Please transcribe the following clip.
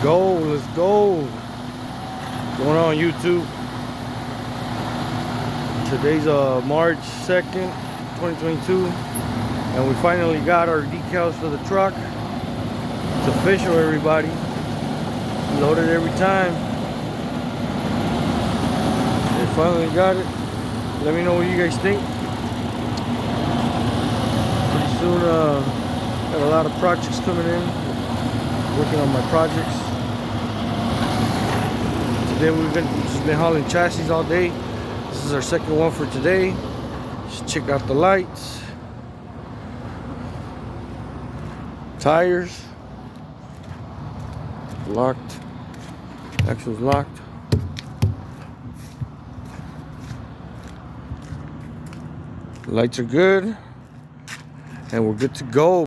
go, let's go. What's going on, YouTube? Today's March 2nd, 2022, and we finally got our decals for the truck. It's official, everybody. Loaded every time. They finally got it. Let me know what you guys think. Pretty soon, got a lot of projects coming in. Working on my projects. Today we've just been hauling chassis all day. This is our second one for today. Just check out the lights, tires, locked, axle's locked. Lights are good, and we're good to go.